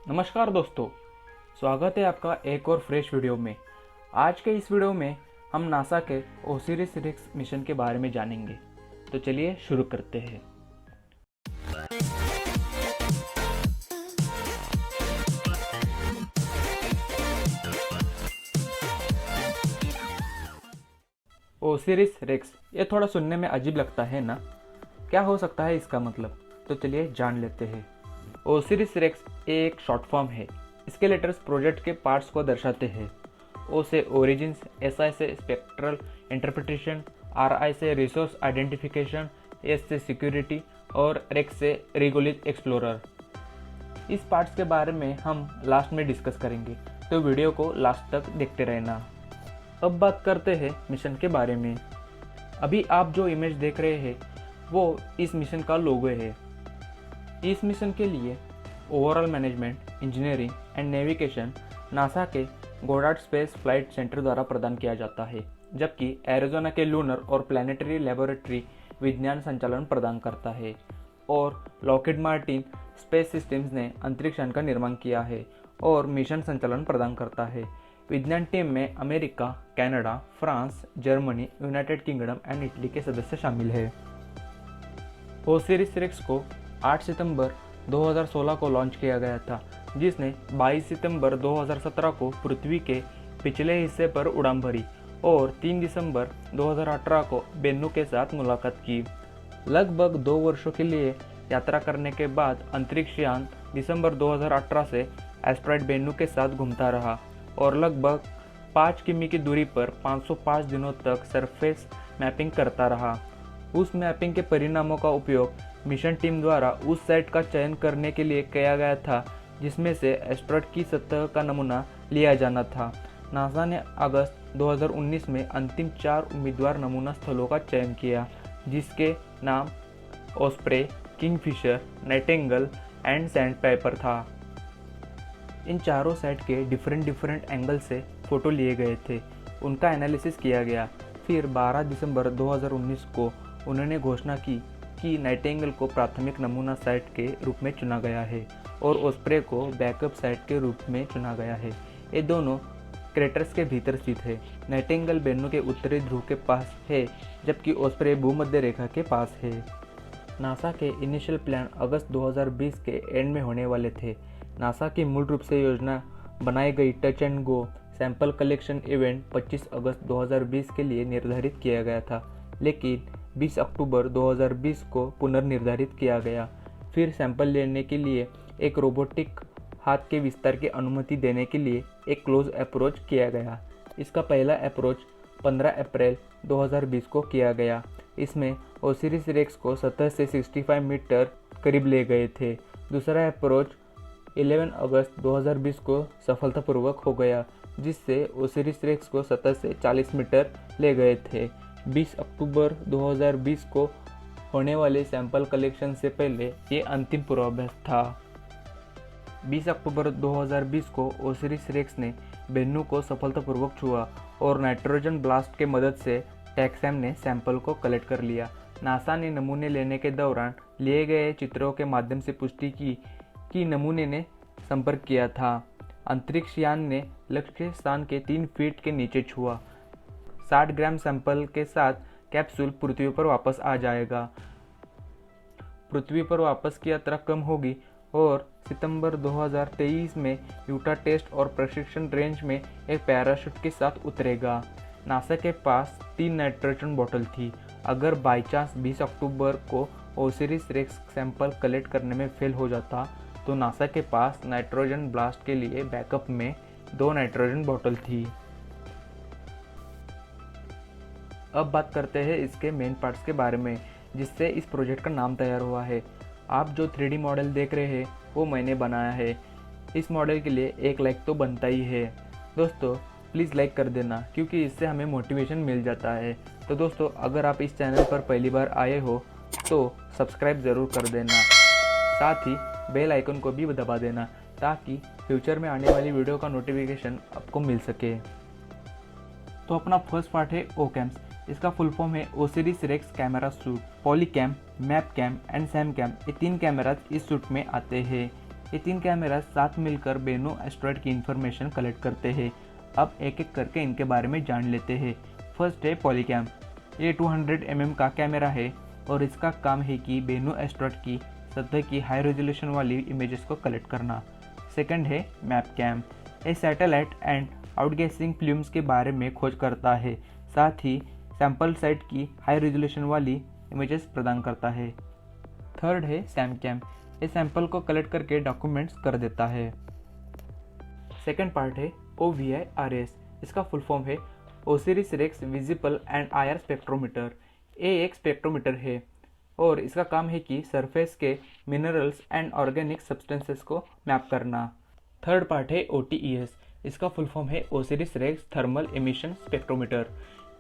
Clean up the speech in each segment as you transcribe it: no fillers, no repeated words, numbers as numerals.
नमस्कार दोस्तों, स्वागत है आपका एक और फ्रेश वीडियो में। आज के इस वीडियो में हम नासा के ओसिरिस रिक्स मिशन के बारे में जानेंगे। तो चलिए शुरू करते हैं। ओसिरिस रिक्स, ये थोड़ा सुनने में अजीब लगता है ना। क्या हो सकता है इसका मतलब? तो चलिए जान लेते हैं। ओसिरिस रिक्स एक शॉर्ट फॉर्म है। इसके लेटर्स प्रोजेक्ट के पार्ट्स को दर्शाते हैं। ओ से ओरिजिन्स, एस आई से स्पेक्ट्रल इंटरप्रिटेशन, आर आई से रिसोर्स आइडेंटिफिकेशन, एस से सिक्योरिटी और रेक्स से रेगुलेट एक्सप्लोरर। इस पार्ट्स के बारे में हम लास्ट में डिस्कस करेंगे, तो वीडियो को लास्ट तक देखते रहना। अब बात करते हैं मिशन के बारे में। अभी आप जो इमेज देख रहे हैं वो इस मिशन का लोगो है। इस मिशन के लिए overall management, engineering and navigation NASA के गोडार्ड स्पेस फ्लाइट सेंटर द्वारा प्रदान किया जाता है, जबकि एरिज़ोना के लूनर और प्लानिटरी लेबोरेटरी विज्ञान संचालन प्रदान करता है और लॉकहीड मार्टिन स्पेस सिस्टम्स ने अंतरिक्ष यान का निर्माण किया है और मिशन संचालन प्रदान करता है। विज्ञान टीम में America, Canada, France, Germany, United kingdom and Italy के सदस्य शामिल हैं। ओसिरिस रिक्स को 8 सितंबर 2016 को लॉन्च किया गया था, जिसने 22 सितंबर 2017 को पृथ्वी के पिछले हिस्से पर उड़ान भरी और 3 दिसंबर 2018 को बेन्नू के साथ मुलाकात की। लगभग 2 वर्षों के लिए यात्रा करने के बाद अंतरिक्ष यान दिसंबर 2018 से एस्ट्रॉयड बेन्नू के साथ घूमता रहा और लगभग 5 किमी की दूरी पर 505 दिनों तक सरफेस मैपिंग करता रहा। उस मैपिंग के परिणामों का उपयोग मिशन टीम द्वारा उस साइट का चयन करने के लिए किया गया था जिसमें से एस्ट्रॉयड की सतह का नमूना लिया जाना था। नासा ने अगस्त 2019 में अंतिम 4 उम्मीदवार नमूना स्थलों का चयन किया, जिसके नाम osprey, Kingfisher, Nightingale and sandpaper था। इन चारों साइट के डिफरेंट एंगल से फ़ोटो लिए गए थे, उनका एनालिसिस किया गया। फिर 12 दिसंबर 2019 को उन्होंने घोषणा की कि नाइटिंगेल को प्राथमिक नमूना साइट के रूप में चुना गया है और ओस्प्रे को बैकअप साइट के रूप में चुना गया है। ये दोनों क्रेटर्स के भीतर स्थित है। नाइटिंगेल बेन्नू के उत्तरी ध्रुव के पास है, जबकि ओस्प्रे भूमध्य रेखा के पास है। नासा के इनिशियल प्लान अगस्त 2020 के एंड में होने वाले थे। नासा की मूल रूप से योजना बनाई गई touch and go sample collection event 25 अगस्त 2020 के लिए निर्धारित किया गया था, लेकिन 20 अक्टूबर 2020 को पुनर्निर्धारित किया गया। फिर सैंपल लेने के लिए एक रोबोटिक हाथ के विस्तार की अनुमति देने के लिए एक क्लोज अप्रोच किया गया। इसका पहला अप्रोच 15 अप्रैल 2020 को किया गया। इसमें ओसिरिस रेक्स को सतह से 65 मीटर करीब ले गए थे। दूसरा अप्रोच 11 अगस्त 2020 को सफलतापूर्वक हो गया, जिससे ओसिरिस रेक्स को सतह से 40 मीटर ले गए थे। 20 अक्टूबर 2020 को होने वाले सैंपल कलेक्शन से पहले ये अंतिम पूर्वाभ्यास था। 20 अक्टूबर 2020 को ओसिरिस रेक्स ने बेन्नू को सफलतापूर्वक छुआ और नाइट्रोजन ब्लास्ट के मदद से टैक्सैम ने सैंपल को कलेक्ट कर लिया। नासा ने नमूने लेने के दौरान लिए गए चित्रों के माध्यम से पुष्टि की कि नमूने ने संपर्क किया था। अंतरिक्ष यान ने लक्ष्य स्थान के 3 फीट के नीचे छुआ। 60 ग्राम सैंपल के साथ कैप्सूल पृथ्वी पर वापस आ जाएगा। पृथ्वी पर वापस की यात्रा कम होगी और सितंबर 2023 में यूटा टेस्ट और प्रशिक्षण रेंज में एक पैराशूट के साथ उतरेगा। नासा के पास 3 नाइट्रोजन बोतल थी। अगर बाई चांस 20 अक्टूबर को ओसिरिस रेक्स सैंपल कलेक्ट करने में फेल हो जाता तो नासा के पास नाइट्रोजन ब्लास्ट के लिए बैकअप में 2 नाइट्रोजन बोतल थी। अब बात करते हैं इसके मेन पार्ट्स के बारे में, जिससे इस प्रोजेक्ट का नाम तैयार हुआ है। आप जो 3D मॉडल देख रहे हैं वो मैंने बनाया है। इस मॉडल के लिए एक लाइक तो बनता ही है। दोस्तों प्लीज़ लाइक कर देना, क्योंकि इससे हमें मोटिवेशन मिल जाता है। तो दोस्तों अगर आप इस चैनल पर पहली बार आए हो तो सब्सक्राइब ज़रूर कर देना, साथ ही बेल आइकन को भी दबा देना ताकि फ्यूचर में आने वाली वीडियो का नोटिफिकेशन आपको मिल सके। तो अपना फर्स्ट पार्ट है ओकैम्स। इसका फुल फॉर्म है Osiris Rex camera suite. PolyCam, MapCam and Sam cam, ये 3 कैमराज इस सूट में आते हैं। ये 3 कैमरा साथ मिलकर बेनो एस्टेरॉयड की इंफॉर्मेशन कलेक्ट करते हैं। अब एक एक करके इनके बारे में जान लेते हैं। फर्स्ट है पॉलीकैम। ये 200 mm का कैमरा है और इसका काम है कि बेनो एस्टेरॉयड की सतह की हाई रेजोल्यूशन वाली इमेजेस को कलेक्ट करना। सेकंड है मैप कैम। ये सैटेलाइट एंड आउटगेसिंग प्लूम्स के बारे में खोज करता है, साथ ही सैंपल साइट की हाई रेजोल्यूशन वाली इमेजेस प्रदान करता है। थर्ड है सैम कैम। ये सैंपल को कलेक्ट करके डॉक्यूमेंट्स कर देता है। सेकंड पार्ट है OVI-RS। इसका फुल फॉर्म है Osiris REx visible and IR spectrometer. ये एक स्पेक्ट्रोमीटर है और इसका काम है कि सरफेस के मिनरल्स एंड ऑर्गेनिक सब्सटेंसेस को मैप करना। थर्ड पार्ट है OTES। इसका फुल फॉर्म है Osiris REx thermal emission spectrometer.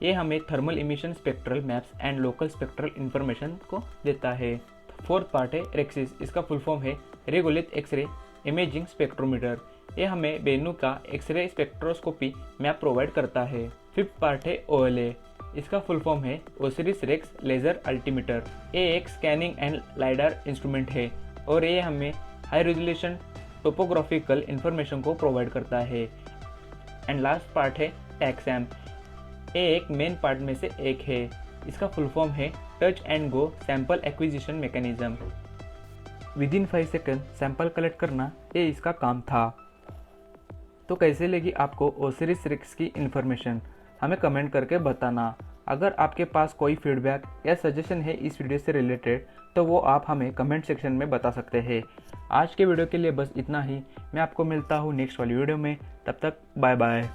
ये हमें thermal emission spectral maps and local spectral information को देता है। फोर्थ पार्ट है रेक्सिस। इसका फुल फॉर्म है रेगोलिथ एक्सरे इमेजिंग स्पेक्ट्रोमीटर। ये हमें बेनू का एक्सरे स्पेक्ट्रोस्कोपी मैप प्रोवाइड करता है। फिफ्थ पार्ट है OLA। इसका फुल फॉर्म है ओसिरिस रेक्स लेज़र अल्टीमीटर। ये एक स्कैनिंग एंड लाइडार इंस्ट्रूमेंट है और ये हमें हाई रेजोल्यूशन टोपोग्राफिकल इंफॉर्मेशन को प्रोवाइड करता है। एंड लास्ट पार्ट है टैक्सैम। ये एक मेन पार्ट में से एक है। इसका फुल फॉर्म है touch and go sample acquisition mechanism. Within 5 second sample collect करना ये इसका काम था। तो कैसे लगी आपको ओसिरिस रेक्स की इन्फॉर्मेशन, हमें कमेंट करके बताना। अगर आपके पास कोई फीडबैक या सजेशन है इस वीडियो से रिलेटेड तो वो आप हमें कमेंट सेक्शन में बता सकते हैं। आज के वीडियो के लिए बस इतना ही। मैं आपको मिलता हूँ नेक्स्ट वाली वीडियो में। तब तक बाय बाय।